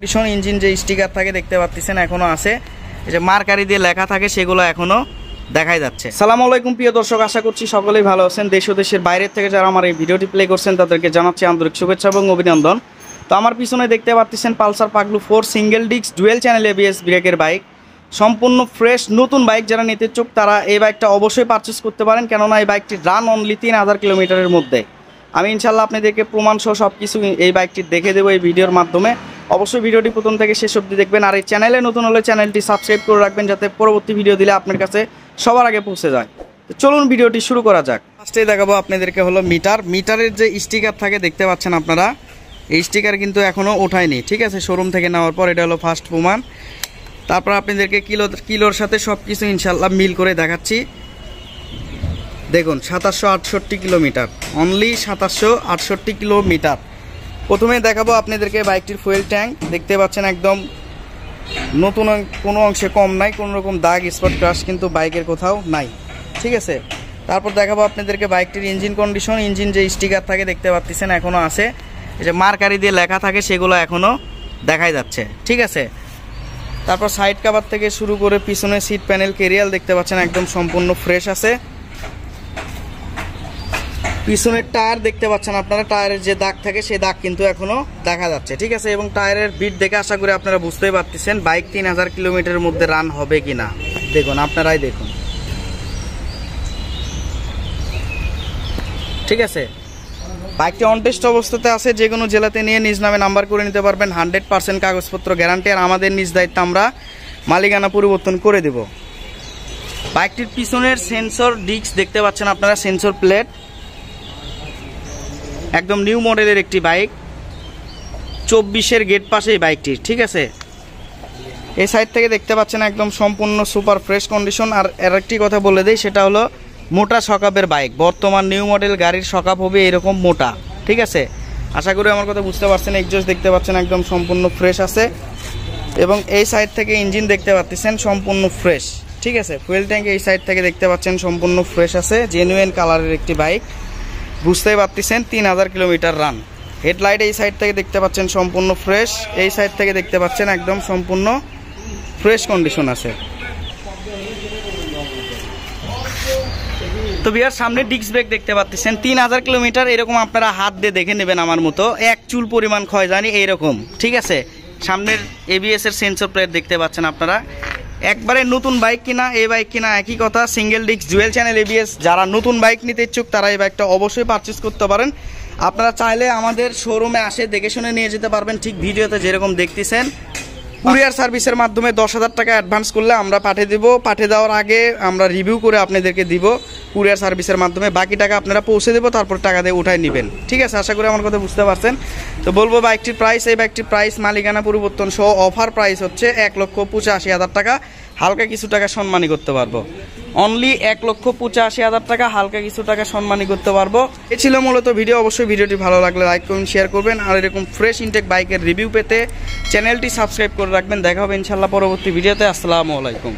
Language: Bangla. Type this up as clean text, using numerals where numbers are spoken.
ভীষণ ইঞ্জিন যে স্টিকার থাকে দেখতে পাচ্ছেন এখনো আছে, এই যে মার্কারি দিয়ে লেখা থাকে সেগুলো এখনো দেখাই যাচ্ছে। আসসালামু আলাইকুম প্রিয় দর্শক, আশা করছি সকলেই ভালো আছেন। দেশ ও দেশের বাইরের থেকে যারা আমার এই ভিডিওটি প্লে করছেন তাদেরকে জানাচ্ছি আন্তরিক শুভেচ্ছা এবং অভিনন্দন। তো আমার পিছনে দেখতে পাচ্ছেন Pulsar Paglu 4 single disc dual channel ABS ব্রেকের বাইক, সম্পূর্ণ ফ্রেশ নতুন বাইক। যারা নিতে ইচ্ছুক তারা এই বাইকটা অবশ্যই পারচেস করতে পারেন, কেননা এই বাইকটি রান অনলি 3000 কিলোমিটারের মধ্যে। আমি ইনশাল্লাহ আপনাদেরকে প্রমাণ সহ সব কিছু এই বাইকটি দেখে দেবো এই ভিডিওর মাধ্যমে। অবশ্যই ভিডিওটি প্রথম থেকে শেষ অবধি দেখবেন, আর এই চ্যানেলে নতুন হলে চ্যানেলটি সাবস্ক্রাইব করে রাখবেন যাতে পরবর্তী ভিডিও দিলে আপনার কাছে সবার আগে পৌঁছে যায়। তো চলুন ভিডিওটি শুরু করা যাক। ফার্স্টেই দেখাবো আপনাদেরকে হলো মিটারের যে স্টিকার থাকে দেখতে পাচ্ছেন আপনারা, এই স্টিকার কিন্তু এখনও ওঠায়নি, ঠিক আছে, শোরুম থেকে নেওয়ার পর। এটা হলো ফার্স্ট প্রমাণ। তারপর আপনাদেরকে কিলোর সাথে সব কিছু ইনশাল্লাহ মিল করে দেখাচ্ছি। দেখুন 2768 কিলোমিটার, অনলি 2768 কিলোমিটার। প্রথমে দেখাবো আপনাদেরকে বাইকটির ফুয়েল ট্যাঙ্ক। দেখতে পাচ্ছেন একদম নতুন, কোনো অংশে কম নাই, কোনো রকম দাগ স্পট ক্রাশ কিন্তু বাইকের কোথাও নাই, ঠিক আছে। তারপর দেখাবো আপনাদেরকে বাইকটির ইঞ্জিন কন্ডিশন। ইঞ্জিন যে স্টিকার থাকে দেখতে পাচ্ছেন এখনও আছে, এই যে মার্কারি দিয়ে লেখা থাকে সেগুলো এখনও দেখাই যাচ্ছে, ঠিক আছে। তারপর সাইড কাভার থেকে শুরু করে পিছনে সিট প্যানেল কেরিয়াল দেখতে পাচ্ছেন একদম সম্পূর্ণ ফ্রেশ আছে। পিছনের টায়ার দেখতে পাচ্ছেন আপনারা, টায়ারের যে দাগ থাকে সেই দাগ কিন্তু এখনো দেখা যাচ্ছে, ঠিক আছে। এবং টায়ারের বিট দেখে আশা করি আপনারা বুঝতেই পারতেছেন বাইক 3000 কিলোমিটারের মধ্যে রান হবে কিনা। দেখুন, আপনারাই দেখুন, ঠিক আছে। বাইকটি অন টেস্ট অবস্থাতে আছে, যে কোনো জেলাতে নিয়ে নিজ নামে নাম্বার করে নিতে পারবেন। 100% কাগজপত্র গ্যারান্টি, আর আমাদের নিজ দায়িত্ব আমরা মালিকানা পরিবর্তন করে দেব। বাইকটির পিছনের সেন্সর ডিস্ক দেখতে পাচ্ছেন আপনারা, সেন্সর প্লেট, একদম নিউ মডেলের একটি বাইক। 24-এর গেট পাশে এই বাইকটির, ঠিক আছে। এই সাইড থেকে দেখতে পাচ্ছেন একদম সম্পূর্ণ সুপার ফ্রেশ কন্ডিশন। আর একটি কথা বলে দেই, সেটা হলো মোটা সকাপের বাইক। বর্তমান নিউ মডেল গাড়ির সকাপ হবে এরকম মোটা, ঠিক আছে। আশা করি আমার কথা বুঝতে পারছেন। এক্সজস্ট দেখতে পাচ্ছেন একদম সম্পূর্ণ ফ্রেশ আছে। এবং এই সাইড থেকে ইঞ্জিন দেখতে পাচ্ছেন সম্পূর্ণ ফ্রেশ, ঠিক আছে। ফুয়েল ট্যাঙ্ক এই সাইড থেকে দেখতে পাচ্ছেন সম্পূর্ণ ফ্রেশ আছে। জেনুইন কালারের একটি বাইক, বুঝতেই পারতেছেন 3000 কিলোমিটার রান। হেডলাইট এই সাইড থেকে দেখতে পাচ্ছেন সম্পূর্ণ ফ্রেশ, এই সাইড থেকে দেখতে পাচ্ছেন একদম সম্পূর্ণ ফ্রেশ কন্ডিশন আছে। তো বিয়ার সামনে ডিস্ক ব্রেক দেখতে পাচ্ছেন 3000 কিলোমিটার, এরকম আপনারা হাত দিয়ে দেখে নেবেন আমার মতো, এক চুল পরিমাণ ক্ষয় জানি এইরকম, ঠিক আছে। সামনের এবিএস এর সেন্সর প্লেট দেখতে পাচ্ছেন আপনারা। একবারে নতুন বাইক কিনা এই বাইক কিনা একই কথা, single disc dual channel ABS. যারা নতুন বাইক নিতে ইচ্ছুক তারা এই বাইকটা অবশ্যই পারচেস করতে পারেন। আপনারা চাইলে আমাদের শোরুমে আসে দেখে শুনে নিয়ে যেতে পারবেন, ঠিক ভিডিওতে যেরকম দেখতেছেন। কুরিয়ার সার্ভিসের মাধ্যমে 10,000 টাকা অ্যাডভান্স করলে আমরা পাঠিয়ে দেবো। পাঠিয়ে দেওয়ার আগে আমরা রিভিউ করে আপনাদেরকে দিব কুরিয়ার সার্ভিসের মাধ্যমে। বাকি টাকা আপনারা পৌঁছে দেবো, তারপর টাকা দিয়ে উঠাই নেবেন, ঠিক আছে। আশা করি আমার কথা বুঝতে পারছেন। তো বলবো বাইকটির প্রাইস, এই বাইকটির প্রাইস মালিকানা পরিবর্তন সহ অফার প্রাইস হচ্ছে 1,85,000 টাকা। হালকা কিছু টাকা সম্মানী করতে পারবো, অনলি 1,85,000 টাকা, হালকা কিছু টাকা সম্মানী করতে পারবো। এ ছিল মূলত ভিডিও। অবশ্যই ভিডিওটি ভালো লাগলে লাইক করুন, শেয়ার করবেন। আর এরকম ফ্রেশ ইনটেক বাইকের রিভিউ পেতে চ্যানেলটি সাবস্ক্রাইব করে রাখবেন। দেখা হবে ইনশাল্লাহ পরবর্তী ভিডিওতে। আসসালামু আলাইকুম।